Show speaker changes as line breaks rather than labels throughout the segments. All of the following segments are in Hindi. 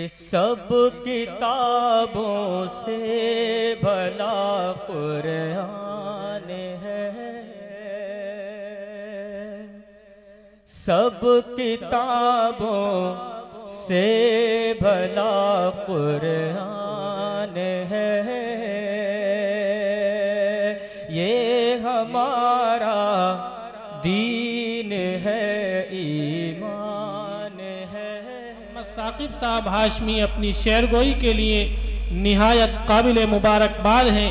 कि सब किताबों से भला कुरान है, सब किताबों से भला कुरान है। ये हमारा दीन है, ईमान है।
साकिब साहब हाशमी अपनी शेरगोई के लिए निहायत काबिल मुबारकबाद हैं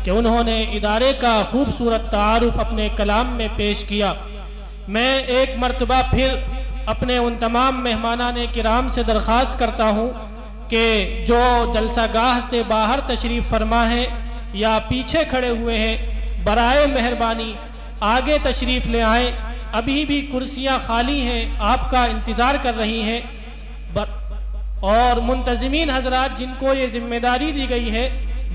कि उन्होंने इदारे का खूबसूरत तारुफ अपने कलाम में पेश किया। मैं एक मरतबा फिर अपने उन तमाम मेहमानाने किराम से दरख्वास्त करता हूँ कि जो जलसागाह से बाहर तशरीफ़ फरमा है या पीछे खड़े हुए हैं, बराए मेहरबानी आगे तशरीफ़ ले आएँ। अभी भी कुर्सियाँ खाली हैं, आपका इंतज़ार कर रही हैं। और मुंतज़िमीन हजरात जिनको ये जिम्मेदारी दी गई है,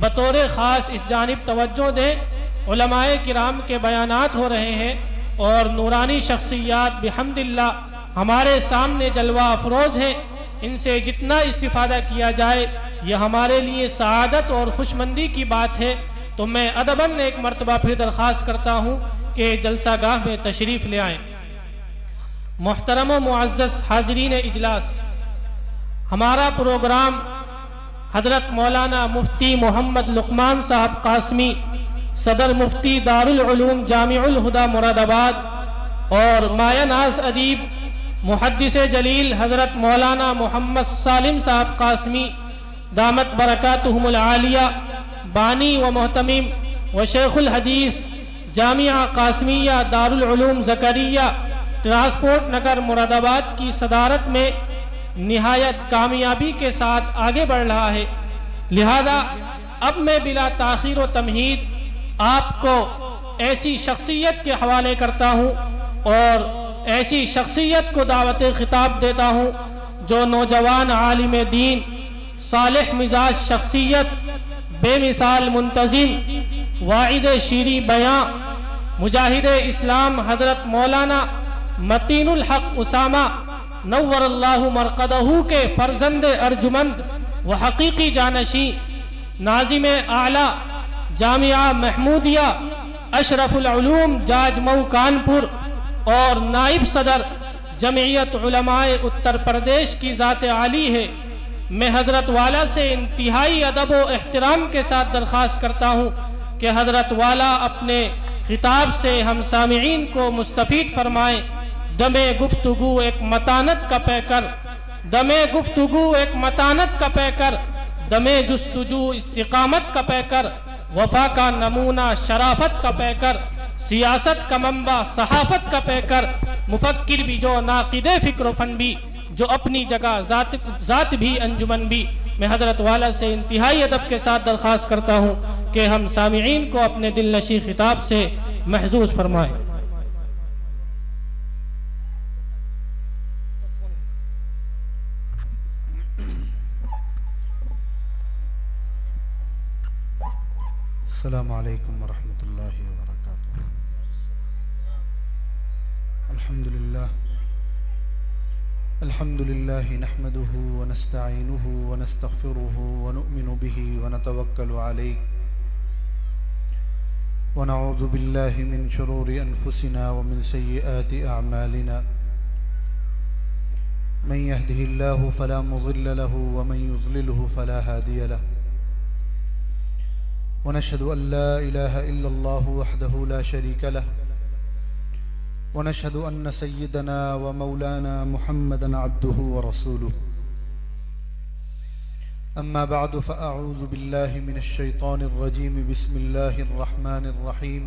बतौर ख़ास इस जानिब तवज्जो दें। उलमाए किराम के बयानात हो रहे हैं और नूरानी शख्सियात बिहम्दिल्लाह हमारे सामने जलवा अफरोज़ हैं। इनसे जितना इस्तिफ़ादा किया जाए यह हमारे लिए सआदत और खुशमंदी की बात है। तो मैं अदबन एक मरतबा फिर दरख्वास्त करता हूँ कि जलसागाह में तशरीफ़ ले आएँ। मोहतरम व मुअज़्ज़ज़ हाज़रीन इजलास, हमारा प्रोग्राम हज़रत मौलाना मुफ्ती मोहम्मद लुक़मान साहब कासमी, सदर मुफ्ती दारुल उलूम जामिउल हुदा मुरादाबाद, और मायानाज़ अदीब मुहद्दिस जलील हज़रत मौलाना मोहम्मद सालिम साहब कासमी दामत बरकातुहुमुल आलिया, बानी व मोहतमीम व शेखुल हदीस जामिया कासमिया दारुल उलूम ज़करिया ट्रांसपोर्ट नगर मुरादाबाद की सदारत में निहायत कामयाबी के साथ आगे बढ़ रहा है। लिहाजा अब मैं बिला ताख़ीर व तमहीद आपको ऐसी शख्सियत के हवाले करता हूँ और ऐसी शख्सियत को दावत खिताब देता हूँ जो नौजवान आलिम दीन, सालिह मिजाज शख्सियत, बेमिसाल मुंतज़िम, वाइद शीरी बयां, मुजाहिद इस्लाम हज़रत मौलाना मतीनुल हक उसामा नव्वरल्लाहु मरक़दहू के फर्जंद अर्जुमंद व हकीकी जानशी, नाज़िम आला जामिया महमूदिया अशरफुल उलूम जाजमऊ कानपुर और नाइब सदर जमीयत उलमाए उत्तर प्रदेश की ज़ात आली है। मैं हज़रत वाला से इंतहाई अदब व एहतराम के साथ दरख्वास्त करता हूँ कि हज़रत वाला अपने खिताब से हम सामिईन को मुस्तफ़ीद फरमाएँ। दमे गुफ्तगू एक मतानत का पैकर, दमे गुफ्तगू एक मतानत का पैकर, दमे जुस्तुजू इस्तिकामत का पैकर, वफा का नमूना शराफत का पैकर, सियासत का मंबा सहाफत का पैकर, मुफक्किर भी जो नाक़िदे फ़िक्र फ़न भी, जो अपनी जगह ज़ात भी अंजुमन भी। मैं हज़रत वाला से इंतहाई अदब के साथ दरख्वास्त करता हूँ कि हम सामिईन को अपने दिल नशी खिताब से महजूज फरमाएँ।
अस्सलामु अलैकुम वरहमतुल्लाहि वबरकातुहू। अल्हम्दुलिल्लाह नहमदुहु व नस्तईनुहु व नस्तगफिरुहु व नु'मिनु बिही व नतवक्कलु अलैहि व नऊज़ु बिल्लाहि मिन शुरूरि अनफुसिना व मिन सय्यिआति अअमालिना। मन यहदिहिल्लाहु फला मुज़िल्ल लहु व मन युज़लिलहु फला हादिय लहु। वनशहदु अल्ला इलाहा इल्लल्लाहु वहदहु ला शरीका लह वनशहदु अन्न सय्यदना व मौलाना मुहम्मदन अब्दुहु व रसूलुहु। अम्मा बअदु फ़अऊज़ु बिल्लाहि मिनश शैतानिर रजीम। बिस्मिल्लाहिर रहमानिर रहीम।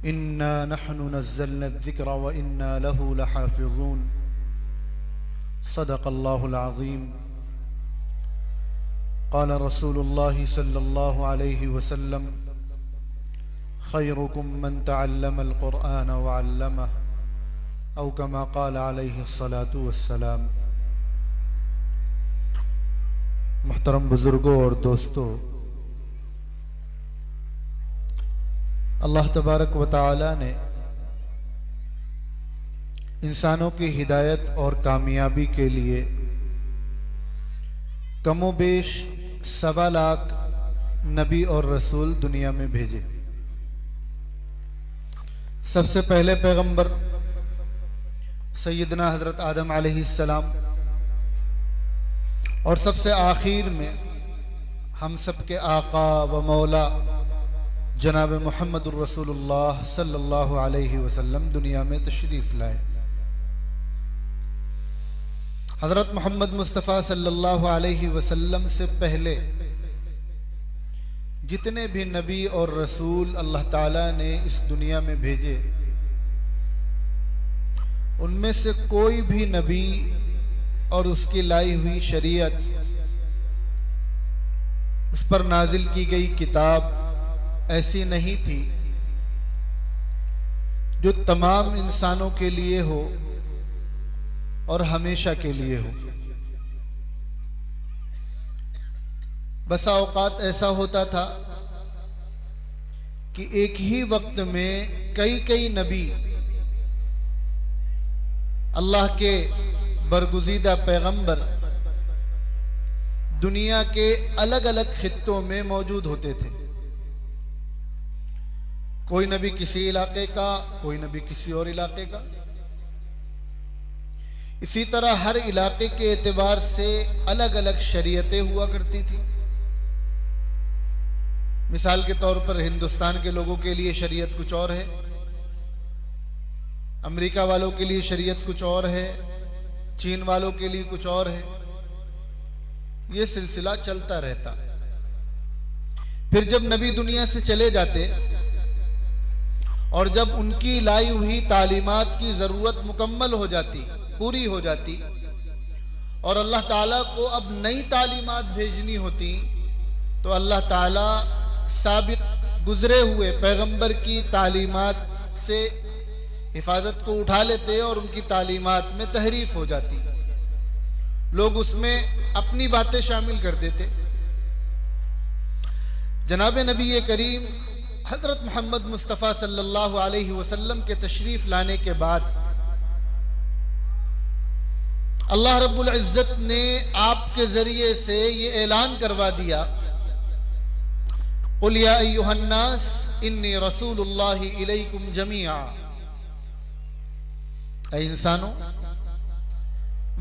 इन्ना नहनु नज़्ज़लना अज़्ज़िक्रा व इन्ना लहु लहाफ़िज़ून। सदक़ल्लाहुल अज़ीम। क़ाल रसूलुल्लाहि सल्लल्लाहु अलैहि वसल्लम खैरुकुम मन तअल्लमल क़ुरआन व अल्लमह औ कमा क़ाल अलैहि अस्सलातु वस्सलाम। मुहतरम बुजुर्गों और दोस्तों, अल्लाह तबारक व तआला ने इंसानों की हिदायत और कामयाबी के लिए कमोबेश 1.25 लाख नबी और रसूल दुनिया में भेजे। सबसे पहले पैगंबर सैयदना हजरत आदम अलैहिस्सलाम और सबसे आखिर में हम सब के आका व मौला जनाब मुहम्मदुर रसूलुल्लाह सल्लल्लाहु अलैहि वसल्लम दुनिया में तशरीफ लाए। हजरत मोहम्मद मुस्तफ़ा सल्लल्लाहु अलैहि वसल्लम से पहले जितने भी नबी और रसूल अल्लाह ताला ने इस दुनिया में भेजे, उनमें से कोई भी नबी और उसकी लाई हुई शरीयत, उस पर नाजिल की गई किताब ऐसी नहीं थी जो तमाम इंसानों के लिए हो और हमेशा के लिए हो। बसा औकात ऐसा होता था कि एक ही वक्त में कई कई नबी अल्लाह के बरगुज़ीदा पैगंबर दुनिया के अलग अलग खित्तों में मौजूद होते थे। कोई नबी किसी इलाके का, कोई नबी किसी और इलाके का। इसी तरह हर इलाके के एतबार से अलग अलग शरीयतें हुआ करती थी। मिसाल के तौर पर हिंदुस्तान के लोगों के लिए शरीयत कुछ और है, अमेरिका वालों के लिए शरीयत कुछ और है, चीन वालों के लिए कुछ और है। यह सिलसिला चलता रहता। फिर जब नबी दुनिया से चले जाते और जब उनकी लाई हुई तालीमात की जरूरत मुकम्मल हो जाती, पूरी हो जाती, और अल्लाह ताला को अब नई तालीमात भेजनी होती, तो अल्लाह ताला साबिक गुजरे हुए पैगंबर की तालीमात से हिफाजत को उठा लेते और उनकी तालीमात में तहरीफ हो जाती। लोग उसमें अपनी बातें शामिल कर देते। जनाब नबी करीम हजरत मोहम्मद मुस्तफ़ा सल्लल्लाहु अलैहि वसल्लम के तशरीफ लाने के बाद अल्लाह रब्बुल इज्जत ने आपके जरिए से ये ऐलान करवा दिया, कुल या अय्युहन्नास इन्नी रसूलुल्लाहि इलैकुम जमीआ। ऐ इंसानों,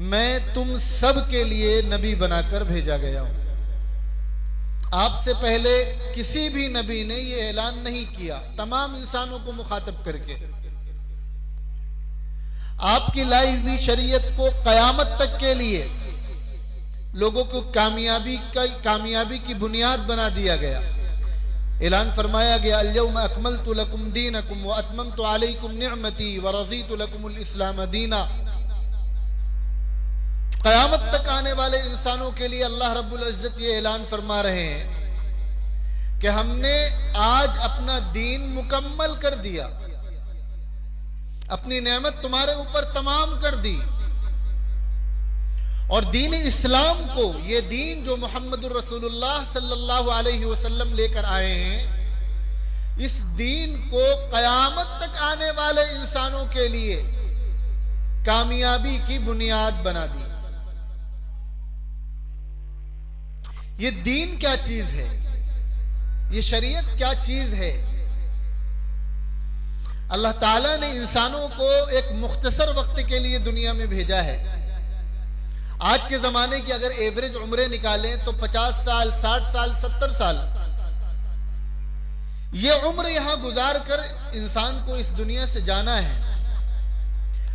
मैं तुम सब के लिए नबी बनाकर भेजा गया हूं। आपसे पहले किसी भी नबी ने यह ऐलान नहीं किया, तमाम इंसानों को मुखातब करके। आपकी लाई हुई शरीयत को कयामत तक के लिए लोगों को कामयाबी की बुनियाद बना दिया गया। ऐलान फरमाया गया, अल-यौम अकमलतु लकुम दीनकुम व अतममतु अलैकुम निअमती व रज़ीतु लकुमुल इस्लाम दीना। क़यामत तक आने वाले इंसानों के लिए अल्लाह रब्बुल इज्जत ये ऐलान फरमा रहे हैं कि हमने आज अपना दीन मुकम्मल कर दिया, अपनी नेमत तुम्हारे ऊपर तमाम कर दी। और दीन इस्लाम को, ये दीन जो मोहम्मदुर रसूलुल्लाह सल्लल्लाहु अलैहि वसल्लम लेकर आए हैं, इस दीन को क़यामत तक आने वाले इंसानों के लिए कामयाबी की बुनियाद बना दी। ये दीन क्या चीज है, ये शरीयत क्या चीज है। अल्लाह ताला ने इंसानों को एक मुख्तसर वक्त के लिए दुनिया में भेजा है। आज के जमाने की अगर एवरेज उम्रें निकालें तो 50 साल, 60 साल, 70 साल, ये उम्र यहां गुजार कर इंसान को इस दुनिया से जाना है,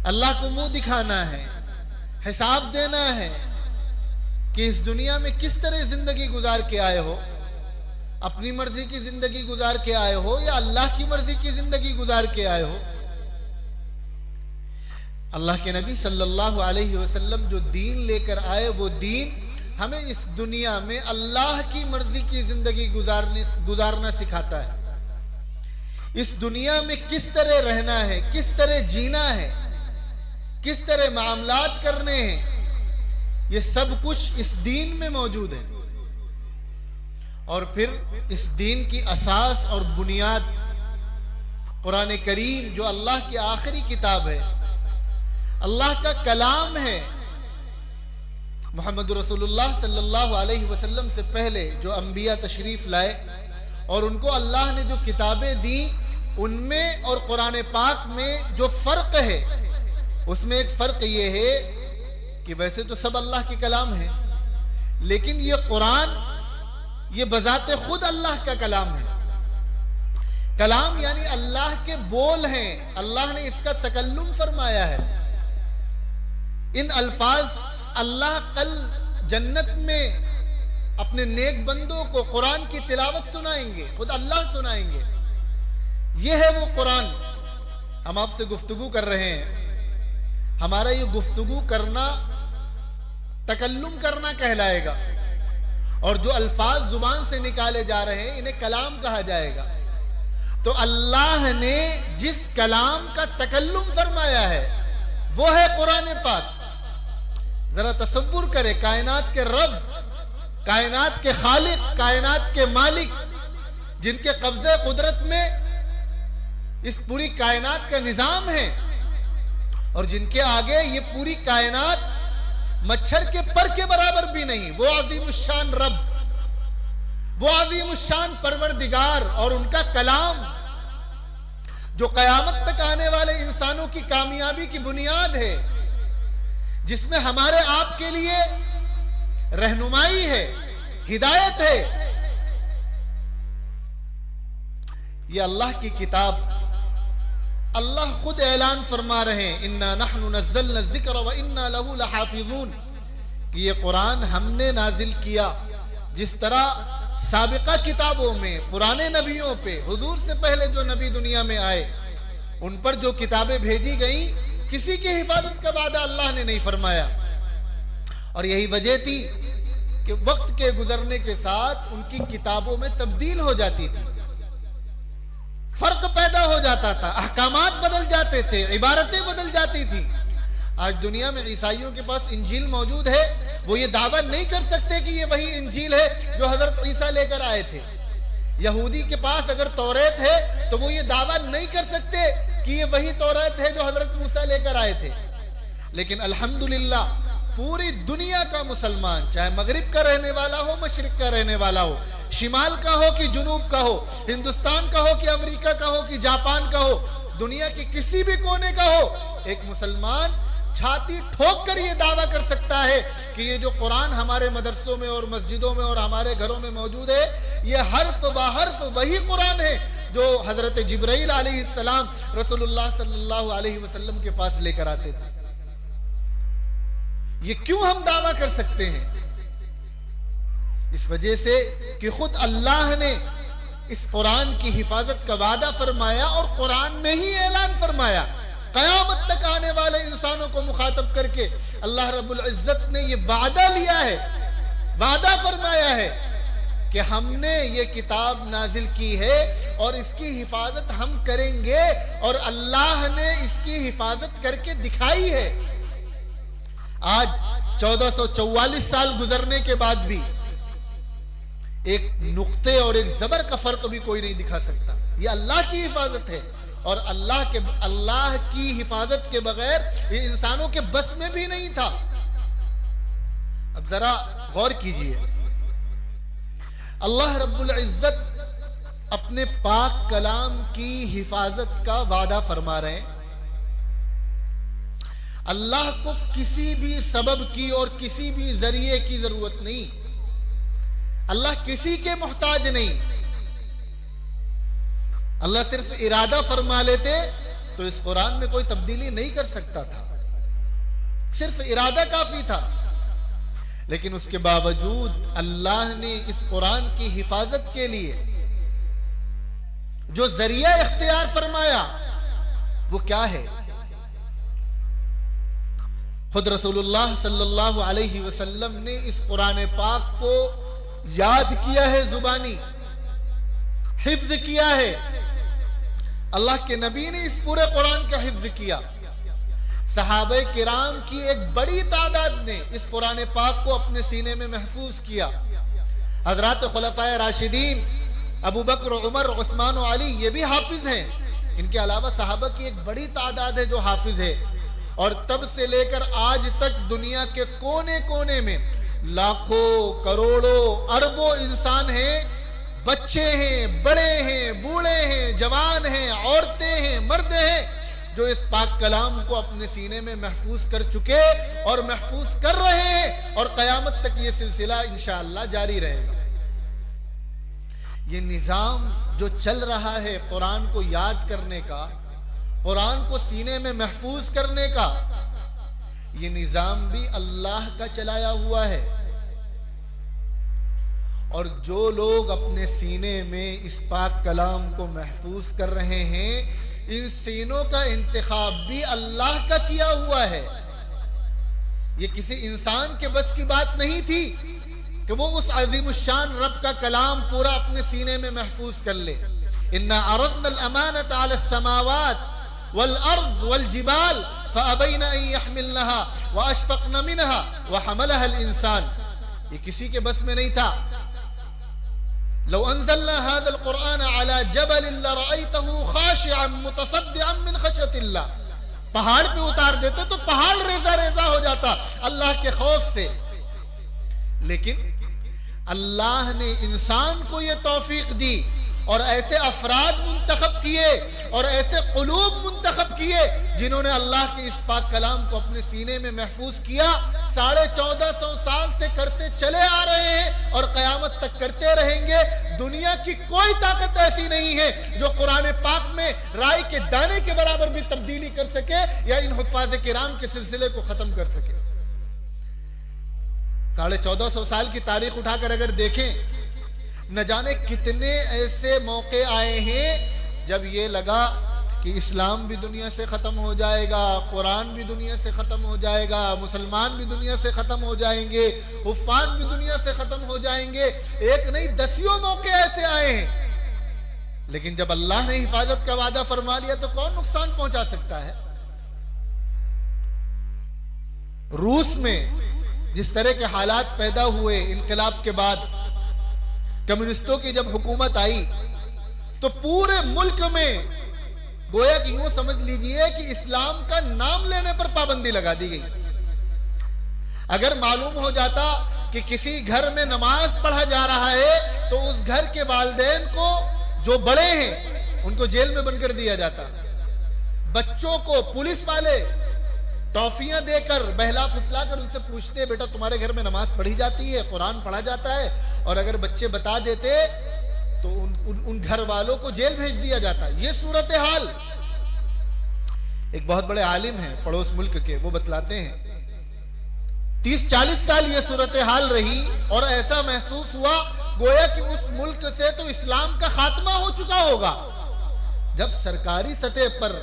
अल्लाह को मुंह दिखाना है, हिसाब देना है कि इस दुनिया में किस तरह जिंदगी गुजार के आए हो। अपनी मर्जी की जिंदगी गुजार के आए हो या अल्लाह की मर्जी की जिंदगी गुजार के आए हो। अल्लाह के नबी सल्लल्लाहु अलैहि वसल्लम जो दीन लेकर आए, वो दीन हमें इस दुनिया में अल्लाह की मर्जी की जिंदगी गुजारना सिखाता है। इस दुनिया में किस तरह रहना है, किस तरह जीना है, किस तरह मामलात करने हैं, ये सब कुछ इस दीन में मौजूद है। और फिर इस दीन की असास और बुनियाद कुरान करीम, जो अल्लाह की आखिरी किताब है, अल्लाह का कलाम है, मोहम्मद रसूलुल्लाह सल्लल्लाहु अलैहि वसल्लम से पहले जो अंबिया तशरीफ लाए और उनको अल्लाह ने जो किताबें दी, उनमें और कुरान पाक में जो फर्क है, उसमें एक फर्क ये है कि वैसे तो सब अल्लाह के कलाम है, लेकिन ये कुरान ये बजाते खुद अल्लाह का कलाम है। कलाम यानी अल्लाह के बोल हैं, अल्लाह ने इसका तकल्लुम फरमाया है। इन अल्फाज अल्लाह कल जन्नत में अपने नेक बंदों को कुरान की तिलावत सुनाएंगे, खुद अल्लाह सुनाएंगे। यह है वो कुरान। हम आपसे गुफ्तगू कर रहे हैं, हमारा ये गुफ्तगू करना तकल्लुम करना कहलाएगा, और जो अल्फाज जुबान से निकाले जा रहे हैं इन्हें कलाम कहा जाएगा। तो अल्लाह ने जिस कलाम का तकल्लुम फरमाया है वो है कुरान पाक। जरा तसव्वुर करें, कायनात के रब, कायनात के खालिक, कायनात के मालिक, जिनके कब्जे कुदरत में इस पूरी कायनात का निजाम है और जिनके आगे ये पूरी कायनात मच्छर के पर के बराबर भी नहीं, वो अजीमुश्शान रब, वो अजीमुश्शान परवरदिगार, और उनका कलाम जो कयामत तक आने वाले इंसानों की कामयाबी की बुनियाद है, जिसमें हमारे आपके लिए रहनुमाई है, हिदायत है। ये अल्लाह की किताब, अल्लाह खुद ऐलान फरमा रहे हैं, इन्ना नहनु नज़्ज़लना ज़िक्र व इन्ना लहू लहाफ़िज़ून, कि ये कुरान हमने नाजिल किया। जिस तरह साबिका किताबों में पुराने नबियों पे, हुजूर से पहले जो नबी दुनिया में आए, उन पर जो किताबें भेजी गई, किसी की हिफाजत का वादा अल्लाह ने नहीं फरमाया। और यही वजह थी कि वक्त के गुजरने के साथ उनकी किताबों में तब्दील हो जाती थी, फर्क पैदा हो जाता था, अहकामात बदल जाते थे, इबारतें बदल जाती थी। आज दुनिया में ईसाइयों के पास इंजील मौजूद है, वो ये दावा नहीं कर सकते कि ये वही इंजील है जो हजरत ईसा लेकर आए थे। यहूदी के पास अगर तौरात है तो वो ये दावा नहीं कर सकते कि ये वही तौरात है जो हजरत मूसा लेकर आए थे। लेकिन अल्हम्दुलिल्लाह पूरी दुनिया का मुसलमान, चाहे मगरिब का रहने वाला हो, मशरिक का रहने वाला हो, शिमाल का हो कि जुनूब का हो, हिंदुस्तान का हो कि अमेरिका का हो कि जापान का हो, दुनिया के किसी भी कोने का हो, एक मुसलमान छाती ठोक कर ये दावा कर सकता है कि ये जो कुरान हमारे मदरसों में और मस्जिदों में और हमारे घरों में मौजूद है, ये हर्फ बहर्फ वही कुरान है जो हजरत जिब्राइल अलैहिस्सलाम रसूलुल्लाह सल्लल्लाहु अलैहि वसल्लम के पास लेकर आते थे। ये क्यों हम दावा कर सकते हैं? इस वजह से कि खुद अल्लाह ने इस कुरान की हिफाजत का वादा फरमाया और कुरान में ही ऐलान फरमाया। कयामत तक आने वाले इंसानों को मुखातब करके अल्लाह रब्बुल इज्जत ने ये वादा लिया है, वादा फरमाया है कि हमने ये किताब नाजिल की है और इसकी हिफाजत हम करेंगे, और अल्लाह ने इसकी हिफाजत करके दिखाई है। आज 1444 साल गुजरने के बाद भी एक नुक्ते और एक जबर का फर्क भी कोई नहीं दिखा सकता। ये अल्लाह की हिफाजत है, और अल्लाह की हिफाजत के बगैर ये इंसानों के बस में भी नहीं था। अब जरा गौर कीजिए, अल्लाह रब्बुल इज्जत अपने पाक कलाम की हिफाजत का वादा फरमा रहे हैं। अल्लाह को किसी भी सबब की और किसी भी जरिए की जरूरत नहीं, अल्लाह किसी के मोहताज नहीं। अल्लाह सिर्फ इरादा फरमा लेते तो इस कुरान में कोई तब्दीली नहीं कर सकता था, सिर्फ इरादा काफी था। लेकिन उसके बावजूद अल्लाह ने इस कुरान की हिफाजत के लिए जो जरिया इख्तियार फरमाया वो क्या है? खुद रसूलुल्लाह सल्लल्लाहु अलैहि वसल्लम ने इस कुरान पाक को याद किया है, जुबानी हिफ्ज किया है। अल्लाह के नबी ने इस पूरे कुरान का हिफ्ज किया। सहाबे किराम की एक बड़ी तादाद ने इस कुरान पाक को अपने सीने में महफूज किया। हजरत खुलफाए राशिदीन अबू बकर, उमर, उस्मान और अली ये भी हाफिज हैं। इनके अलावा सहाबा की एक बड़ी तादाद है जो हाफिज है, और तब से लेकर आज तक दुनिया के कोने कोने में लाखों करोड़ों अरबों इंसान हैं, बच्चे हैं, बड़े हैं, बूढ़े हैं, जवान हैं, औरतें हैं, मर्द हैं, जो इस पाक कलाम को अपने सीने में महफूज कर चुके और महफूज कर रहे हैं, और कयामत तक ये सिलसिला इंशाअल्लाह जारी रहेगा। ये निजाम जो चल रहा है कुरान को याद करने का, कुरान को सीने में महफूज करने का, ये निजाम भी अल्लाह का चलाया हुआ है। और जो लोग अपने सीने में इस पाक कलाम को महफूज कर रहे हैं, इन सीनों का इंतखाब भी अल्लाह का किया हुआ है। ये किसी इंसान के बस की बात नहीं थी कि वो उस अज़ीमुश्शान रब का कलाम पूरा अपने सीने में महफूज कर ले। इन्ना अरदनल अमानत अला समावात वल अर्द वल जिबाल फअबैना अन यहमिलनहा व अशफक़न मिनहा व हमलहा अल इंसान। ये किसी के बस में नहीं था। लौ अंज़लना हाज़ल क़ुरआन अला जबलिन लरअयतहु ख़ाशिअन मुतसद्दिअन मिन ख़शयतिल्लाह। पहाड़ पे उतार देते तो पहाड़ रेजा रेजा हो जाता अल्लाह के खौफ से। लेकिन अल्लाह ने इंसान को ये तौफीक दी और ऐसे अफराद मुंतखब किए और ऐसे कुलूब मुंतखब किए जिन्होंने अल्लाह के इस पाक कलाम को अपने सीने में महफूज किया। 1450 साल से करते चले आ रहे हैं और कयामत तक करते रहेंगे। दुनिया की कोई ताकत ऐसी नहीं है जो कुरान पाक में राई के दाने के बराबर भी तब्दीली कर सके या इन हुफ़ाज़ किराम के सिलसिले को खत्म कर सके। 1450 साल की तारीख उठाकर अगर देखें, न जाने कितने ऐसे मौके आए हैं जब ये लगा कि इस्लाम भी दुनिया से खत्म हो जाएगा, कुरान भी दुनिया से खत्म हो जाएगा, मुसलमान भी दुनिया से खत्म हो जाएंगे, हुफ़्फ़ाज़ भी दुनिया से खत्म हो जाएंगे। एक नहीं दसियों मौके ऐसे आए हैं। लेकिन जब अल्लाह ने हिफाजत का वादा फरमा लिया तो कौन नुकसान पहुंचा सकता है। रूस में जिस तरह के हालात पैदा हुए इनकलाब के बाद, कम्युनिस्टों की जब हुकूमत आई तो पूरे मुल्क में गोया कि यूं समझ लीजिए कि इस्लाम का नाम लेने पर पाबंदी लगा दी गई। अगर मालूम हो जाता कि किसी घर में नमाज पढ़ा जा रहा है तो उस घर के वालिदैन को, जो बड़े हैं, उनको जेल में बंद कर दिया जाता। बच्चों को पुलिस वाले टॉफियां देकर बहला फुसला कर उनसे पूछते, बेटा तुम्हारे घर में नमाज पढ़ी जाती है, कुरान पढ़ा जाता है? और अगर बच्चे बता देते तो उन घर वालों को जेल भेज दिया जाता। ये सूरत हाल। एक बहुत बड़े आलिम हैं पड़ोस मुल्क के, वो बतलाते हैं 30-40 साल ये सूरत हाल रही और ऐसा महसूस हुआ गोया कि उस मुल्क से तो इस्लाम का खात्मा हो चुका होगा। जब सरकारी सतह पर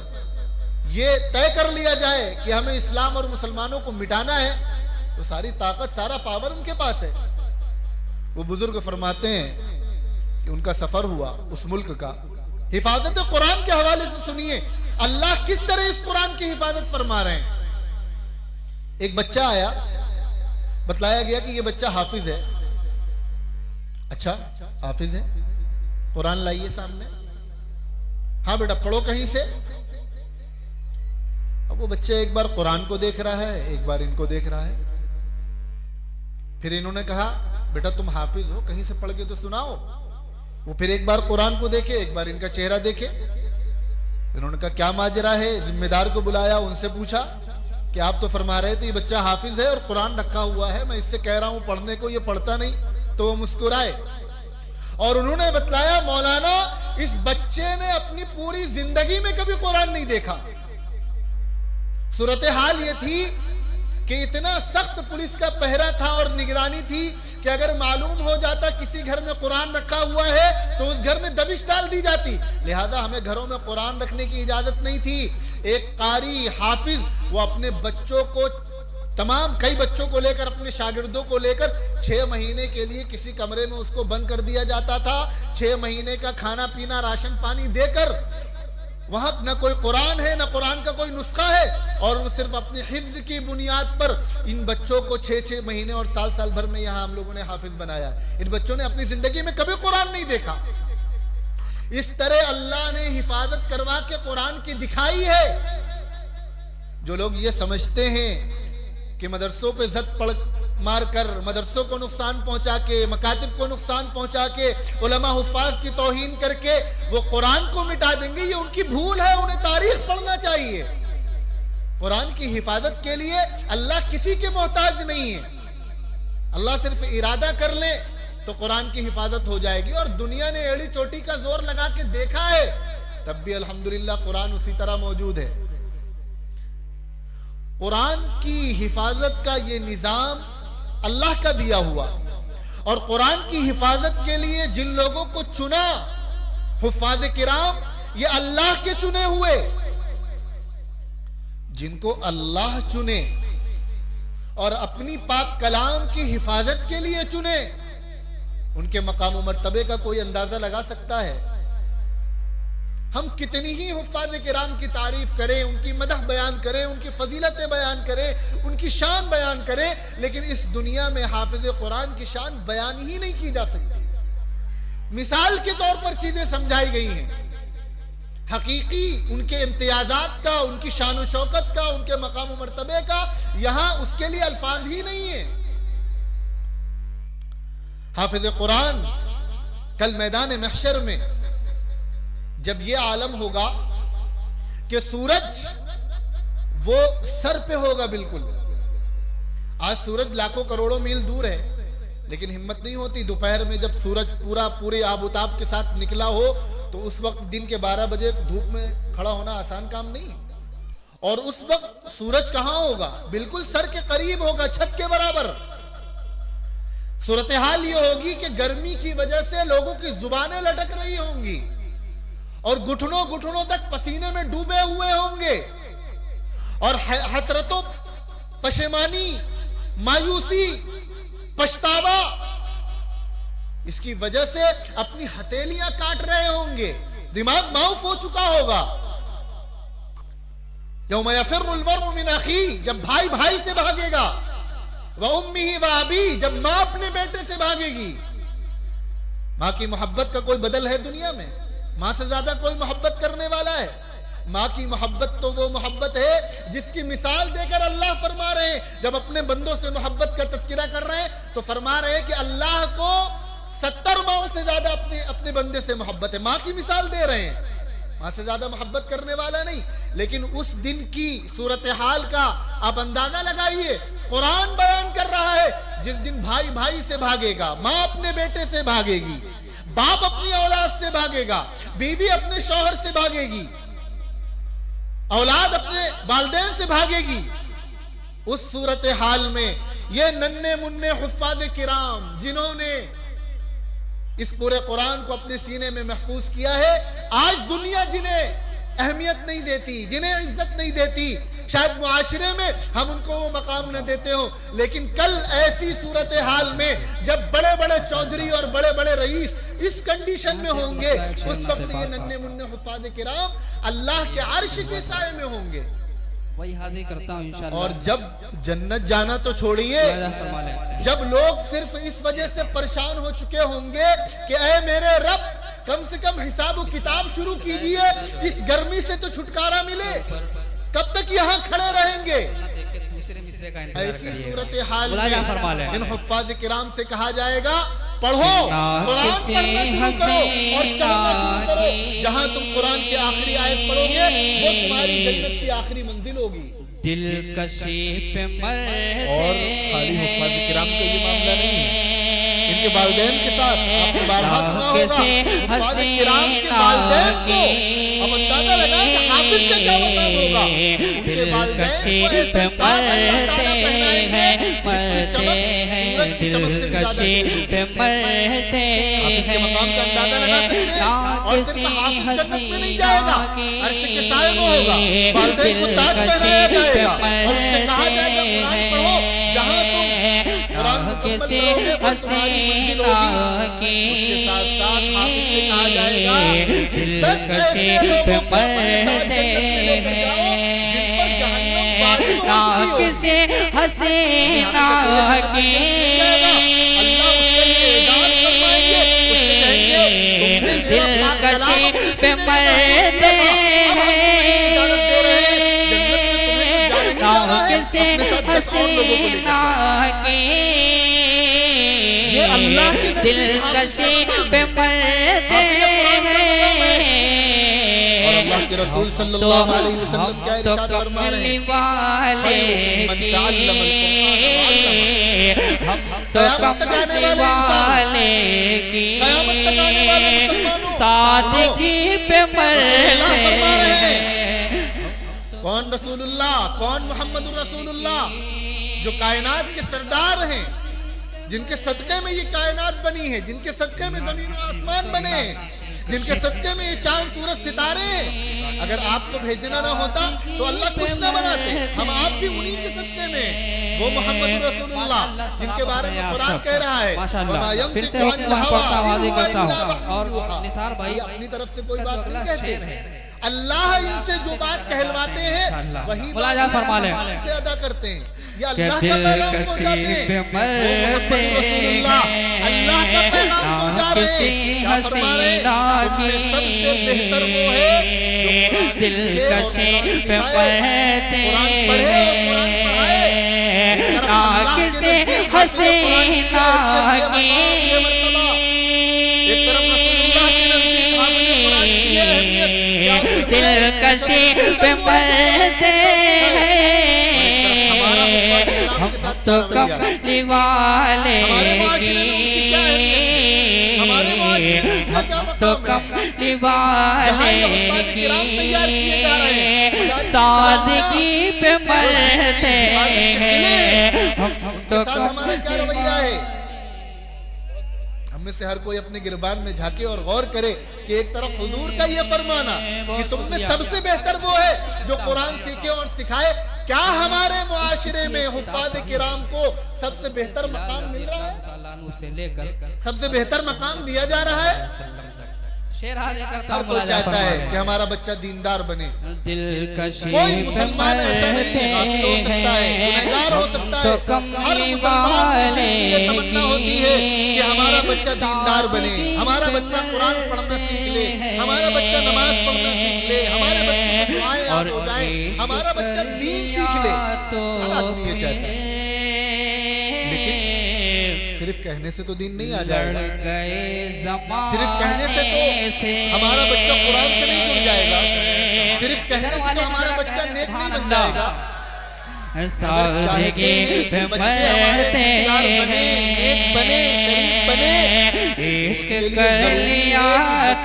ये तय कर लिया जाए कि हमें इस्लाम और मुसलमानों को मिटाना है तो सारी ताकत, सारा पावर उनके पास है। वो बुजुर्ग फरमाते हैं कि उनका सफर हुआ उस मुल्क का, हिफाजत कुरान के हवाले से सुनिए अल्लाह किस तरह इस कुरान की हिफाजत फरमा रहे हैं। एक बच्चा आया, बतलाया गया कि ये बच्चा हाफिज है। अच्छा हाफिज है, कुरान लाइए सामने। हाँ बेटा पढ़ो कहीं से। अब वो बच्चा एक बार कुरान को देख रहा है, एक बार इनको देख रहा है। फिर इन्होंने कहा बेटा तुम हाफिज हो, कहीं से पढ़ के तो सुनाओ। वो फिर एक बार कुरान को देखे, एक बार इनका चेहरा देखे। इन्होंने कहा क्या माजरा है। जिम्मेदार को बुलाया, उनसे पूछा कि आप तो फरमा रहे थे ये बच्चा हाफिज है और कुरान रखा हुआ है, मैं इससे कह रहा हूं पढ़ने को, ये पढ़ता नहीं। तो वो मुस्कुराए और उन्होंने बतलाया मौलाना इस बच्चे ने अपनी पूरी जिंदगी में कभी कुरान नहीं देखा। सूरत हाल ये थी कि इतना सख्त पुलिस का पहरा था और निगरानी थी कि अगर मालूम हो जाता किसी घर में कुरान रखा हुआ है तो उस घर में दबिश डाल दी जाती। लिहाजा हमें घरों में कुरान रखने की इजाजत नहीं थी। एक कारी हाफिज वो अपने बच्चों को, तमाम कई बच्चों को लेकर, अपने शागिर्दों को लेकर 6 महीने के लिए किसी कमरे में उसको बंद कर दिया जाता था। 6 महीने का खाना पीना राशन पानी देकर वहां न कोई कुरान है, न कुरान का कोई नुस्खा है, और वो सिर्फ अपनी हिफ्ज की बुनियाद पर इन बच्चों को 6-6 महीने और साल भर में यहाँ हम लोगों ने हाफिज बनाया। इन बच्चों ने अपनी जिंदगी में कभी कुरान नहीं देखा। इस तरह अल्लाह ने हिफाजत करवा के कुरान की दिखाई है। जो लोग ये समझते हैं कि मदरसों पे जद पड़ मार कर, मदरसों को नुकसान पहुंचा के, मकातिब को नुकसान पहुंचा के, उलमा हुफ्फाज की तौहीन करके वो कुरान को मिटा देंगे, ये उनकी भूल है। उन्हें तारीख पढ़ना चाहिए। कुरान की हिफाजत के लिए अल्लाह किसी के मोहताज नहीं है। अल्लाह सिर्फ इरादा कर ले तो कुरान की हिफाजत हो जाएगी। और दुनिया ने एड़ी चोटी का जोर लगा के देखा है, तब भी अल्हम्दुलिल्लाह कुरान उसी तरह मौजूद है। कुरान की हिफाजत का ये निजाम अल्लाह का दिया हुआ, और कुरान की हिफाजत के लिए जिन लोगों को चुना हुफ्फाज़ किराम, ये अल्लाह के चुने हुए। जिनको अल्लाह चुने और अपनी पाक कलाम की हिफाजत के लिए चुने, उनके मकाम व मर्तबे का कोई अंदाजा लगा सकता है? हम कितनी ही हुफ्फाज़ किराम की तारीफ करें, उनकी मदह बयान करें, उनकी फजीलतें बयान करें, उनकी शान बयान करें, लेकिन इस दुनिया में हाफिज कुरान की शान बयान ही नहीं की जा सकती। मिसाल के तौर पर चीजें समझाई गई हैं, हकीकी उनके इम्तियाजात का, उनकी शान व शौकत का, उनके मकाम व मर्तबे का यहां उसके लिए अल्फाज ही नहीं है। हाफिज कुरान कल मैदान महशर में जब ये आलम होगा कि सूरज वो सर पे होगा बिल्कुल। आज सूरज लाखों करोड़ों मील दूर है, लेकिन हिम्मत नहीं होती दोपहर में जब सूरज पूरे आबुताब के साथ निकला हो, तो उस वक्त दिन के 12 बजे धूप में खड़ा होना आसान काम नहीं। और उस वक्त सूरज कहां होगा? बिल्कुल सर के करीब होगा, छत के बराबर। सूरत हाल ये होगी कि गर्मी की वजह से लोगों की जुबानें लटक रही होंगी और घुटनों घुटनों तक पसीने में डूबे हुए होंगे, और हसरतों, पशेमानी, मायूसी, पछतावा, इसकी वजह से अपनी हथेलियां काट रहे होंगे, दिमाग माऊफ हो चुका होगा। यौम यफिर्रुल मर्उ मिन अखी, जब भाई भाई से भागेगा, व उम्मिही व अबी, जब मां अपने बेटे से भागेगी। मां की मोहब्बत का कोई बदल है दुनिया में? मां से ज्यादा कोई मोहब्बत करने वाला है? मां की मोहब्बत तो वो मोहब्बत है जिसकी मिसाल देकर अल्लाह फरमा रहे हैं, जब अपने बंदों से मोहब्बत का तज़किरा कर रहे हैं तो फरमा रहे हैं कि अल्लाह को 70 माओं से ज्यादा अपने बंदे से मोहब्बत है। मां की मिसाल दे रहे हैं, मां से ज्यादा मोहब्बत करने वाला नहीं। लेकिन उस दिन की सूरत हाल का आप अंदाजा लगाइए। कुरान बयान कर रहा है जिस दिन भाई भाई से भागेगा, मां अपने बेटे से भागेगी, बाप अपनी औलाद से भागेगा, बीवी अपने शौहर से भागेगी, औलाद अपने वालिदैन से भागेगी। उस सूरत हाल में ये नन्हे मुन्ने हुफ्फाज़ किराम जिन्होंने इस पूरे कुरान को अपने सीने में महफूज किया है, आज दुनिया जिन्हें अहमियत नहीं देती, जिन्हें इज्जत नहीं देती, शायद मुआशरे में हम उनको वो मकाम न देते हो, लेकिन कल ऐसी सूरत हाल में जब बड़े बड़े चौधरी और बड़े बड़े रईस इस कंडीशन में होंगे, उस वक्त ये नन्हे मुन्ने हुफ्फाज़ किराम अल्लाह के अर्श के साए में होंगे।
वही हाजिर करता हूं इंशाअल्लाह।
और जब जन्नत जाना तो छोड़िए, जब लोग सिर्फ इस वजह से परेशान हो चुके होंगे कि ऐ मेरे रब, कम से कम हिसाब किताब शुरू कीजिए, इस गर्मी से तो छुटकारा मिले, कब तक यहाँ खड़े रहेंगे? ऐसी सूरत हाल में इन हुफ्फाज़ किराम से कहा जाएगा, पढ़ो, कुरान पढ़ना शुरू करो और चलना शुरू करो। जहां तुम कुरान की आखिरी आयत पढ़ोगे वो तुम्हारी जन्नत की आखिरी मंजिल होगी।
दिलकशी पे मरते
और खाली हुफ्फाज़ किराम का ये मामला नहीं है, इनके वालिदैन के साथ आपने बारहा सुना होगा, हुफ्फाज़ किराम के वालिदैन को अब अंदाजा लगाएं कि हाफिज का क्या मतलब होगा। उनके वालिदैन को ऐसे ताज अल्लाह ताला पहनाएंगे जिसकी चमक सूरज की चमक से भी ज्यादा तेज। हाफिज के मकाम का अंदाजा लगा सकते हैं। और सिर्फ हाफिज जन्नत में नहीं जाएगा, अर्श के साए में होगा, वालिदैन को ताज पहनाया जाएगा और उससे कहा जाएगा कुरान पढ़ो, जहां तुम कुरान मुकम्मल करोगे वो तुम्हारी मंजिल होगी। उसके साथ साथ हाफिज से कहा जाएगा कि 10 ऐसे लोगों को अपने साथ जन्नत में लेकर जाओ जिन पर जहन्नम वाजिब हो चुकी हो।
हसीना की
अल्लाह उसके लिए इनाम फरमाएंगे, उससे कहेंगे तुमने मेरा पाक कलाम
पे मरते हैं,
जन्नत में तुम्हें
किसी हसीना के दिलकशी पे मरते हैं।
अल्लाह के रसूल सल्लल्लाहु अलैहि वसल्लम क्या इरशाद फरमा रहे हैं,
हम तो कमली वाले की सादगी पे मरते हैं।
कौन रसूलुल्लाह, कौन मोहम्मद रसूलुल्लाह, जो कायनात के सरदार हैं, जिनके सदक़े में ये कायनात बनी है, जिनके सदक़े में ज़मीन और आसमान बने हैं, जिनके सदक़े में ये चांद सूरज सितारे हैं। अगर आपको भेजना ना होता तो अल्लाह कुछ ना बनाते। हम आप भी उन्हीं के सदक़े में, वो मोहम्मद रसूलुल्लाह जिनके बारे में कुरान कह रहा है,
फिर से आवाज़ें करता हूँ। और निसार भाई
अपनी तरफ से कोई बात नहीं कहते, अल्लाह इनसे जो बात कहलवाते हैं वही
फरमा ले
से अदा करते हैं। ये
के
अल्लाह का
दिल
पैगाम
कशी
पहुंचाते
पे
हैं,
मरते
रसूलुल्लाह अल्लाह का पैगाम पहुंचा रहे हैं। क्या फरमा रहे हैं? उनमें सबसे बेहतर वो है जो
दिल कशी पे मरते
कुरान पढ़े और कुरान पढ़ाए।
ना किसी हसीना की
एक तरफ रसूलुल्लाह के नज़दीक हामिल कुरान की अहमियत,
दिलकशी पे मरते हैं। हम तो कमली वाले की, हम तो कमली वाले की सादगी पे मरते हैं। हम तो
हमारा क्या रवैया है? हम में से हर कोई अपने गिरबान में झांके और गौर करे कि एक तरफ हुजूर का ये फरमाना कि तुम में सबसे बेहतर वो है जो कुरान सीखे और सिखाए, क्या हमारे मुआशरे में हुफ़ाज़ किराम को सबसे बेहतर मकाम मिल रहा है?
से लेकर
सबसे बेहतर मकाम दिया जा रहा है?
शेर हाजिर करता
हर कोई चाहता है कि हमारा बच्चा दीनदार बने।
दिलकशी
कोई मुसलमान ऐसा नहीं है, गाफिल हो सकता है, गुनहगार हो सकता है। हर मुसलमान की ये तमन्ना होती है कि हमारा बच्चा दीनदार बने, हमारा बच्चा कुरान पढ़ना सीख ले, हमारा बच्चा नमाज पढ़ना सीख ले, हमारे बच्चे को दुआएं याद हो जाए, हमारा बच्चा दीन सीख ले। हर आदमी ये चाहता है, लेकिन सिर्फ कहने से तो दीन नहीं आ जाएगा, सिर्फ कहने से तो हमारा बच्चा कुरान से नहीं जुड़ जाएगा, सिर्फ कहने से तो हमारा बच्चा नेक नहीं बन जाएगा। अगर चाहते हैं बच्चे हमारे दीनदार बने, नेक बने, शरीफ बने,
इश्क कर लिया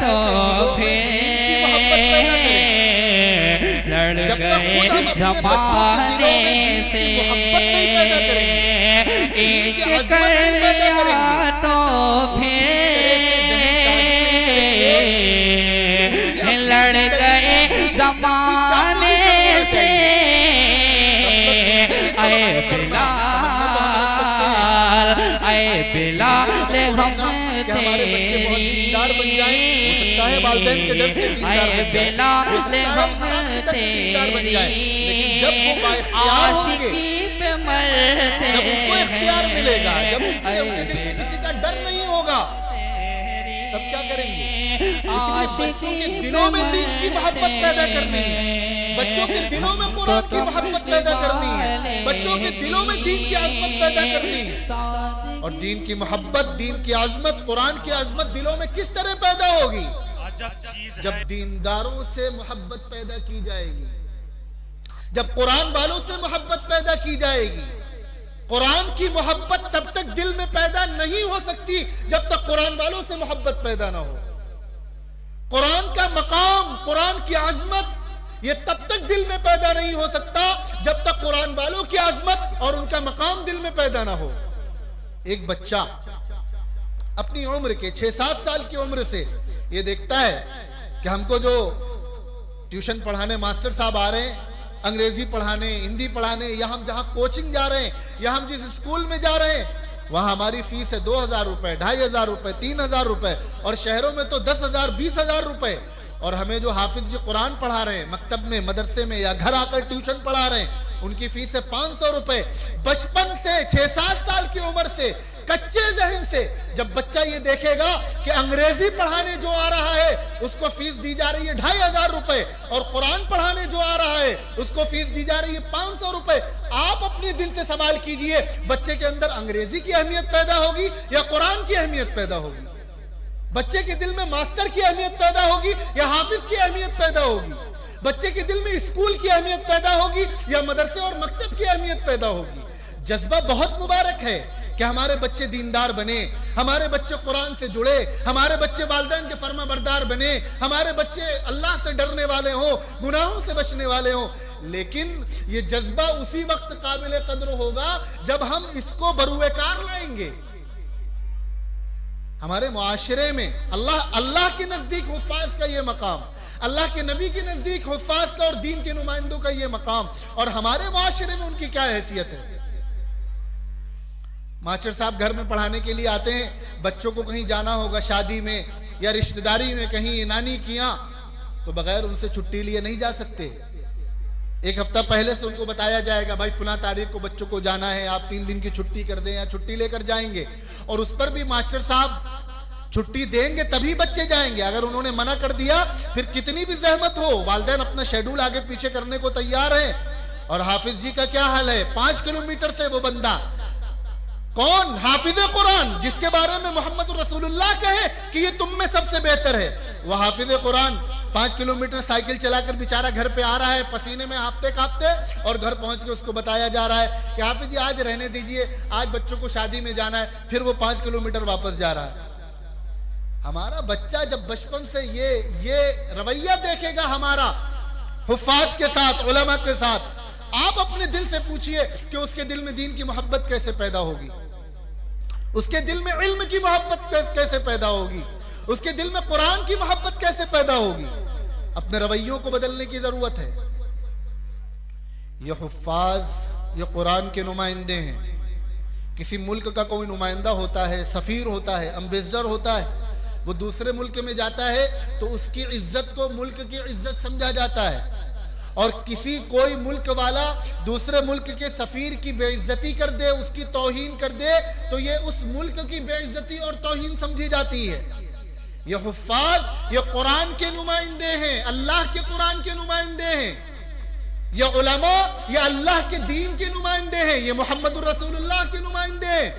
तो फिर लड़ गए ज़माने से, इश्क कर लिया तो फिर लड़ गए ज़माने से। आए बिलाल, आए बिलाल हम
हमारे बच्चे बहुत दीनदार बन जाएं, हो सकता है वालिदैन के डर से दीनदार बन जाएं, लेकिन जब वो बाइख्तियार होंगे, जब उनको इख्तियार मिलेगा, जब उनके दिल में किसी का डर नहीं होगा, तब क्या करेंगे? इसलिए बच्चों के दिलों में दीन की मोहब्बत पैदा करनी है, बच्चों के दिलों में कुरान की मोहब्बत पैदा करनी है, बच्चों के दिलों में दीन की अज़मत पैदा करनी है। और दीन की मोहब्बत, दीन की अज़मत, कुरान की अज़मत दिलों में किस तरह पैदा होगी? जब दीनदारों से मोहब्बत पैदा की जाएगी, जब कुरान वालों से मोहब्बत पैदा की जाएगी। कुरान की मोहब्बत तब तक दिल में पैदा नहीं हो सकती जब तक कुरान वालों से मोहब्बत पैदा ना हो। कुरान का मकाम, कुरान की आजमत, ये तब तक दिल में पैदा नहीं हो सकता जब तक कुरान वालों की आजमत और उनका मकाम दिल में पैदा ना हो। एक बच्चा अपनी उम्र के 6-7 साल की उम्र से ये देखता है कि हमको जो ट्यूशन पढ़ाने मास्टर साहब आ रहे हैं, अंग्रेजी पढ़ाने, हिंदी पढ़ाने, या हम जहाँ कोचिंग जा रहे हैं, या हम जिस स्कूल में जा रहे हैं, वहाँ हमारी फीस है 2000 रुपए, 2500 रुपए, 3000 रुपए, और शहरों में तो 10,000, 20,000 रुपए। और हमें जो हाफिज जो कुरान पढ़ा रहे हैं मकतब में, मदरसे में, या घर आकर ट्यूशन पढ़ा रहे हैं, उनकी फीस है 500 रुपए। बचपन से 6-7 साल की उम्र से कच्चे जहन से जब बच्चा ये देखेगा कि अंग्रेजी पढ़ाने जो आ रहा है उसको फीस दी जा रही है 2500 रुपए और कुरान पढ़ाने जो आ रहा है उसको फीस दी जा रही है 500 रुपए, आप अपने दिल से सवाल कीजिए बच्चे के अंदर अंग्रेजी की अहमियत पैदा होगी या कुरान की अहमियत पैदा होगी? बच्चे के दिल में मास्टर की अहमियत पैदा होगी या हाफिज की अहमियत पैदा होगी? बच्चे के दिल में स्कूल की अहमियत पैदा होगी या मदरसे और मकतब की अहमियत पैदा होगी? जज्बा बहुत मुबारक है कि हमारे बच्चे दीनदार बने, हमारे बच्चे कुरान से जुड़े, हमारे बच्चे वालिदैन के फरमाबरदार बने, हमारे बच्चे अल्लाह से डरने वाले हों, गुनाहों से बचने वाले हों। लेकिन ये जज्बा उसी वक्त काबिल कद्र होगा जब हम इसको बरूएकार लाएंगे। हमारे मुआशरे में अल्लाह के नजदीक हुफ्फाज का ये मकाम, अल्लाह के नबी के नजदीक हुफ्फाज का और दीन के नुमाइंदों का ये मकाम, और हमारे मुआशरे में उनकी क्या हैसियत है? मास्टर साहब घर में पढ़ाने के लिए आते हैं, बच्चों को कहीं जाना होगा शादी में या रिश्तेदारी में कहीं नानी की यहाँ, तो बगैर उनसे छुट्टी लिए नहीं जा सकते। एक हफ्ता पहले से उनको बताया जाएगा भाई फुला तारीख को बच्चों को जाना है, आप 3 दिन की छुट्टी कर दें या छुट्टी लेकर जाएंगे, और उस पर भी मास्टर साहब छुट्टी देंगे तभी बच्चे जाएंगे। अगर उन्होंने मना कर दिया फिर कितनी भी जहमत हो, वालिदैन अपना शेड्यूल आगे पीछे करने को तैयार है। और हाफिज जी का क्या हाल है? 5 किलोमीटर से वो बंदा, कौन? हाफिज कुरान, जिसके बारे में मोहम्मद रसूलुल्लाह कहे कि ये तुम में सबसे बेहतर है, वह हाफिज कुरान 5 किलोमीटर साइकिल चलाकर बेचारा घर पे आ रहा है, पसीने में हांफते कांपते, और घर पहुंच के उसको बताया जा रहा है कि हाफिज जी आज रहने दीजिए, आज बच्चों को शादी में जाना है, फिर वो 5 किलोमीटर वापस जा रहा है। हमारा बच्चा जब बचपन से ये रवैया देखेगा हमारा हुफ्फाज के साथ, उलमा के साथ, आप अपने दिल से पूछिए कि उसके दिल में दीन की मोहब्बत कैसे पैदा होगी, उसके दिल में इल्म की मोहब्बत कैसे पैदा होगी, उसके दिल में कुरान की मोहब्बत कैसे पैदा होगी। अपने रवैयों को बदलने की जरूरत है। ये हुफ्फाज ये कुरान के नुमाइंदे हैं। किसी मुल्क का कोई नुमाइंदा होता है, सफीर होता है, एम्बेसडर होता है, वो दूसरे मुल्क में जाता है तो उसकी इज्जत को मुल्क की इज्जत समझा जाता है, और किसी कोई मुल्क वाला दूसरे मुल्क के सफीर की बेइज्जती कर दे, उसकी तौहीन कर दे, तो ये उस मुल्क की बेइज्जती और तौहीन समझी जाती है। ये हुफ्फाज ये कुरान के नुमाइंदे हैं, अल्लाह के कुरान के नुमाइंदे हैं। ये उलमा ये अल्लाह के दीन के नुमाइंदे हैं, ये मोहम्मद रसूलुल्लाह के नुमाइंदे हैं।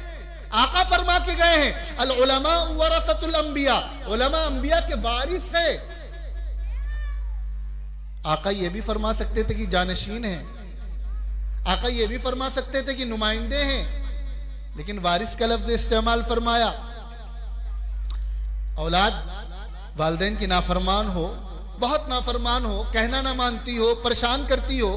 आका फरमा के गए हैं अल उलमा वरसतुल अंबिया, उलमा अंबिया के वारिस है। आका ये भी फरमा सकते थे कि जानशीन है, आका ये भी फरमा सकते थे कि नुमाइंदे हैं, लेकिन वारिस का लफ्ज इस्तेमाल फरमाया। औलाद वालिदैन की नाफरमान हो, बहुत नाफरमान हो, कहना ना मानती हो, परेशान करती हो,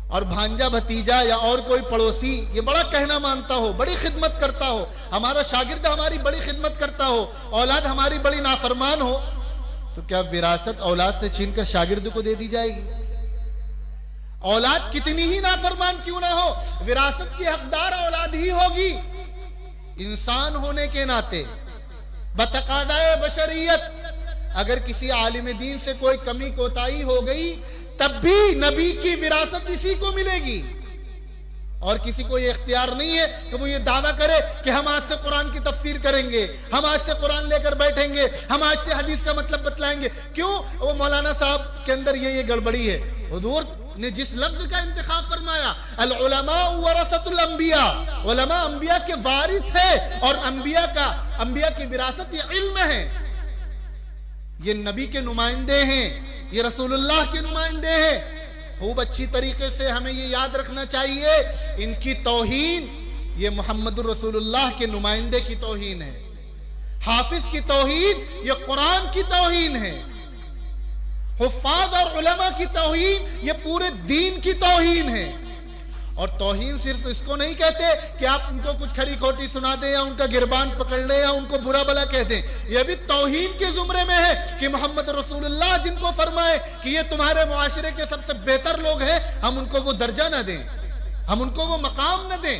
और भांजा भतीजा या और कोई पड़ोसी ये बड़ा कहना मानता हो, बड़ी खिदमत करता हो, हमारा शागिर्द हमारी बड़ी खिदमत करता हो, औलाद हमारी बड़ी नाफरमान हो, तो क्या विरासत औलाद से छीनकर शागिर्द को दे दी जाएगी? औलाद कितनी ही नाफरमान क्यों ना हो, विरासत की हकदार औलाद ही होगी। इंसान होने के नाते बतकादाए बशरियत अगर किसी आलिम दीन से कोई कमी कोताही हो गई तब भी नबी की विरासत इसी को मिलेगी, और किसी को ये इख्तियार नहीं है कि वो ये दावा करे कि हम आज से कुरान की तफसीर करेंगे, हम आज से कुरान लेकर बैठेंगे, हम आज से हदीस का मतलब बतलाएंगे। क्यों? वो मौलाना साहब के अंदर ये गड़बड़ी है। हुजूर ने जिस लफ्ज का इंतखाब फरमाया अल उलमा वरसतुल अंबिया, उलमा अंबिया के वारिस है, और अंबिया की विरासत ये इल्म है, ये नबी के नुमाइंदे हैं, ये रसूलुल्लाह के नुमाइंदे हैं। खूब अच्छी तरीके से हमें ये याद रखना चाहिए, इनकी तौहीन ये मोहम्मद रसूलुल्लाह के नुमाइंदे की तौहीन है, हाफिज की तौहीन ये कुरान की तौहीन है, हुफ्फाज और उलमा की तौहीन ये पूरे दीन की तौहीन है। और तौहीन सिर्फ इसको नहीं कहते कि आप उनको कुछ खरी खोटी सुना दें या उनका गिरबान पकड़ लें या उनको बुरा भला कह दें, यह भी तौहीन के जुमरे में है कि मोहम्मद रसूलुल्लाह जिनको फरमाए कि ये तुम्हारे मुआशरे के सबसे बेहतर लोग हैं, हम उनको वो दर्जा न दें, हम उनको वो मकाम न दें,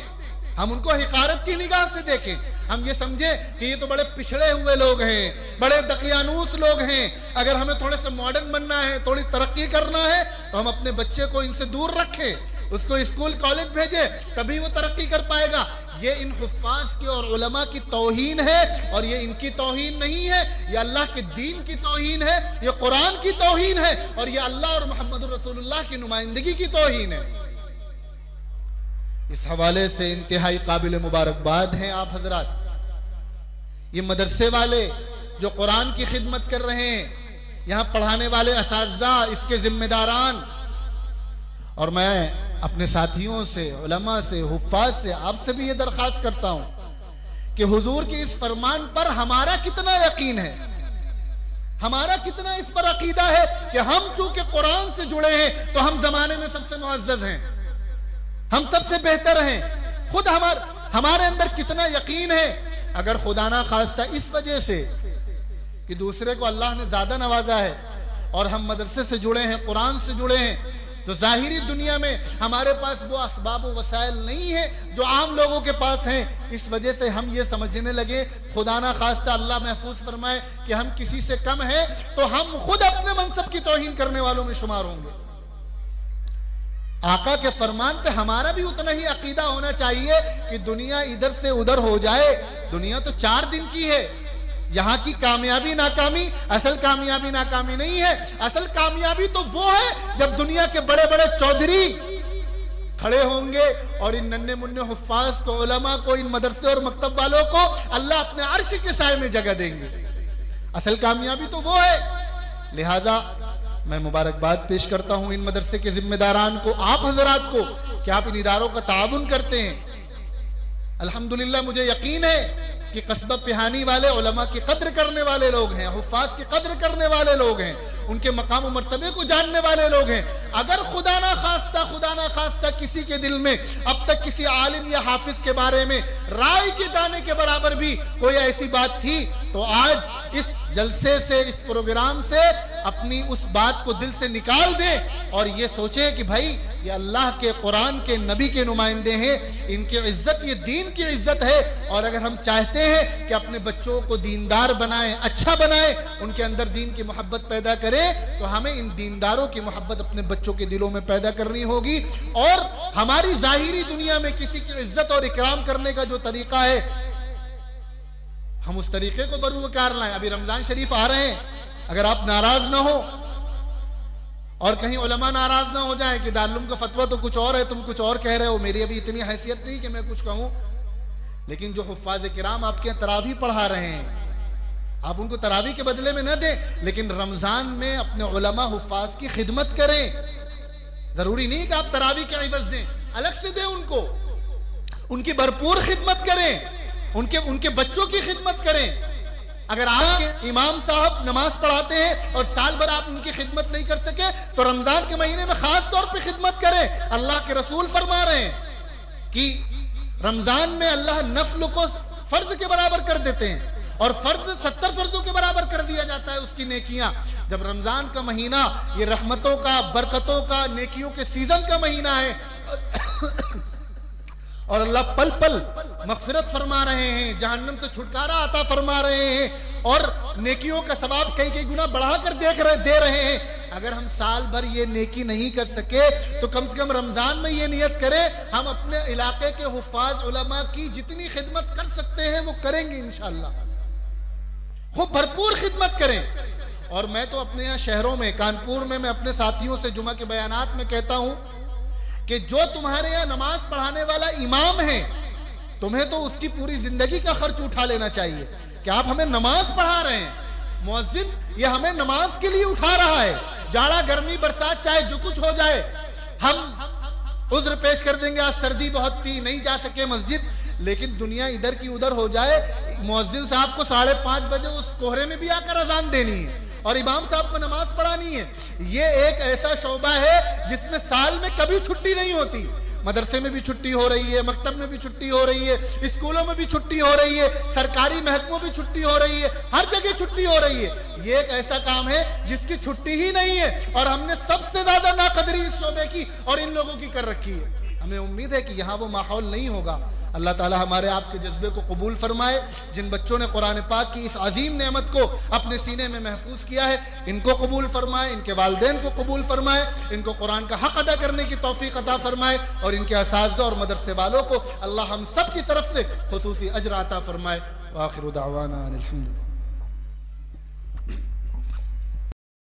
हम उनको हिकारत की निगाह से देखें, हम ये समझे कि ये तो बड़े पिछड़े हुए लोग हैं, बड़े दकियानूस लोग हैं, अगर हमें थोड़े से मॉडर्न बनना है, थोड़ी तरक्की करना है, तो हम अपने बच्चे को इनसे दूर रखें, उसको स्कूल कॉलेज भेजे, तभी वो तरक्की कर पाएगा। ये इन हुफ्फाज की और उलमा की तौहीन है, और ये इनकी तौहीन नहीं है, ये अल्लाह के दीन की तौहीन है, ये कुरान की तौहीन है, और ये अल्लाह और मोहम्मद रसूलुल्लाह की नुमाइंदगी की तौहीन है। इस हवाले से इंतहाई काबिल मुबारकबाद हैं आप हजरात, ये मदरसे वाले जो कुरान की खिदमत कर रहे हैं, यहाँ पढ़ाने वाले असातिज़ा, इसके जिम्मेदारान। और मैं अपने साथियों से, उलमा से, हुफ्फाज से, आपसे भी ये दरख्वास्त करता हूं कि हुजूर के इस फरमान पर हमारा कितना यकीन है, हमारा कितना इस पर अकीदा है कि हम चूंकि कुरान से जुड़े हैं तो हम जमाने में सबसे मुअज़्ज़ज़ हैं, हम सबसे बेहतर हैं। खुद हमारे अंदर कितना यकीन है। अगर खुदा ना खास्ता इस वजह से कि दूसरे को अल्लाह ने ज्यादा नवाजा है और हम मदरसे से जुड़े हैं, कुरान से जुड़े हैं, तो जाहिरी दुनिया में हमारे पास वो असबाब व वसाइल नहीं है जो आम लोगों के पास हैं। इस वजह से हम ये समझने लगे, खुदा ना खास्ता अल्लाह महफूज फरमाए, कि हम किसी से कम हैं तो हम खुद अपने मनसब की तौहीन करने वालों में शुमार होंगे। आका के फरमान पे हमारा भी उतना ही अकीदा होना चाहिए कि दुनिया इधर से उधर हो जाए, दुनिया तो 4 दिन की है। यहाँ की कामयाबी नाकामी असल कामयाबी नाकामी नहीं है। असल कामयाबी तो वो है जब दुनिया के बड़े बड़े चौधरी खड़े होंगे और इन नन्हे मुन्ने हुफ्फाज को, उलमा को, इन मदरसे और मकतब वालों को अल्लाह अपने अर्श के साए में जगह देंगे। असल कामयाबी तो वो है। लिहाजा मैं मुबारकबाद पेश करता हूं इन मदरसे के जिम्मेदारान को, आप हजरात को, कि आप इन इदारों का ताउन करते हैं। अल्हम्दुलिल्लाह मुझे यकीन है कि कस्बा पिहानी वाले उलमा की कद्र करने वाले लोग हैं, हुफ्फाज की कद्र करने वाले लोग हैं, उनके मकाम और मर्तबे को जानने वाले लोग हैं। अगर खुदा ना खास्ता किसी के दिल में अब तक किसी आलिम या हाफिज के बारे में राय के दाने के बराबर भी कोई ऐसी बात थी, तो आज इस जलसे से, इस प्रोग्राम से अपनी उस बात को दिल से निकाल दे और ये सोचे कि भाई ये अल्लाह के, कुरान के, नबी के नुमाइंदे हैं, इनकी इज्जत ये दीन की इज्जत है। और अगर हम चाहते हैं कि अपने बच्चों को दीनदार बनाएं, अच्छा बनाएं, उनके अंदर दीन की मोहब्बत पैदा करें, तो हमें इन दीनदारों की मोहब्बत अपने बच्चों के दिलों में पैदा करनी होगी। और हमारी जाहिरी दुनिया में किसी की इज्जत और इकराम करने का जो तरीका है, हम उस तरीके को बरूकार लाएं। अभी रमजान शरीफ आ रहे हैं, अगर आप नाराज ना हो और कहीं उलमा नाराज ना हो जाए कि दारुल का फतवा तो कुछ और है, तुम कुछ और कह रहे हो, मेरी अभी इतनी हैसियत नहीं कि मैं कुछ कहूं, लेकिन जो हुफ्फाज किराम आपके तरावी पढ़ा रहे हैं, आप उनको तरावी के बदले में न दें, लेकिन रमजान में अपने उलमा हुफ्फाज की खिदमत करें। जरूरी नहीं कि आप तरावी के इवज दें, अलग से दें उनको, उनकी भरपूर खिदमत करें, उनके बच्चों की खिदमत करें। अगर आपके इमाम साहब नमाज पढ़ाते हैं और साल भर आप उनकी खिदमत नहीं कर सके, तो रमजान के महीने में खास तौर पे खिदमत करें। अल्लाह के रसूल फरमा रहे हैं कि रमजान में अल्लाह नफ्ल को फर्ज के बराबर कर देते हैं और फर्ज 70 फर्जों के बराबर कर दिया जाता है उसकी नेकियां। जब रमजान का महीना ये रहमतों का, बरकतों का, नेकियों के सीजन का महीना है और अल्लाह पल पल मग़फ़िरत फरमा रहे हैं, जहन्नम से छुटकारा अता फरमा रहे हैं और नेकियों का सवाब कई गुना बढ़ाकर दे रहे हैं। अगर हम साल भर ये नेकी नहीं कर सके तो कम से कम रमजान में ये नियत करें, हम अपने इलाके के हुफ्फाज उलमा की जितनी खिदमत कर सकते हैं वो करेंगे इंशाअल्लाह, खूब भरपूर खिदमत करें। और मैं तो अपने यहाँ शहरों में, कानपुर में, मैं अपने साथियों से जुमा के बयानात में कहता हूँ कि जो तुम्हारे यहाँ नमाज पढ़ाने वाला इमाम है, तुम्हें तो उसकी पूरी जिंदगी का खर्च उठा लेना चाहिए कि आप हमें नमाज पढ़ा रहे हैं। मुअज्जिन ये हमें नमाज के लिए उठा रहा है, जाड़ा गर्मी बरसात चाहे जो कुछ हो जाए, हम उज्र पेश कर देंगे, आज सर्दी बहुत थी नहीं जा सके मस्जिद, लेकिन दुनिया इधर की उधर हो जाए, मुअज्जिन साहब को 5:30 बजे उस कोहरे में भी आकर अजान देनी है और इमाम साहब को नमाज पढ़ानी है। ये एक ऐसा शोबा है जिसमें साल में कभी छुट्टी नहीं होती। मदरसे में भी छुट्टी हो रही है, मकतब में भी छुट्टी हो रही है, स्कूलों में भी छुट्टी हो रही है, सरकारी महकमों में भी छुट्टी हो रही है, हर जगह छुट्टी हो रही है। ये एक ऐसा काम है जिसकी छुट्टी ही नहीं है और हमने सबसे ज्यादा नाकदरी इस शोबे की और इन लोगों की कर रखी है। हमें उम्मीद है कि यहाँ वो माहौल नहीं होगा। अल्लाह ताला हमारे आपके जज्बे को कबूल फरमाए। जिन बच्चों ने कुरान पाक की इस अजीम नेमत को अपने सीने में महफूज किया है, इनको कबूल फरमाए, इनके वालिदैन को कबूल फरमाए, इनको कुरान का हक अदा करने की तौफीक अता फरमाए और इनके असातिज़ा और मदरसे वालों को अल्लाह हम सब की तरफ से खुसूसी अजर अता फरमाए। आखिर दावाना अनिल हम्दुलिल्लाह।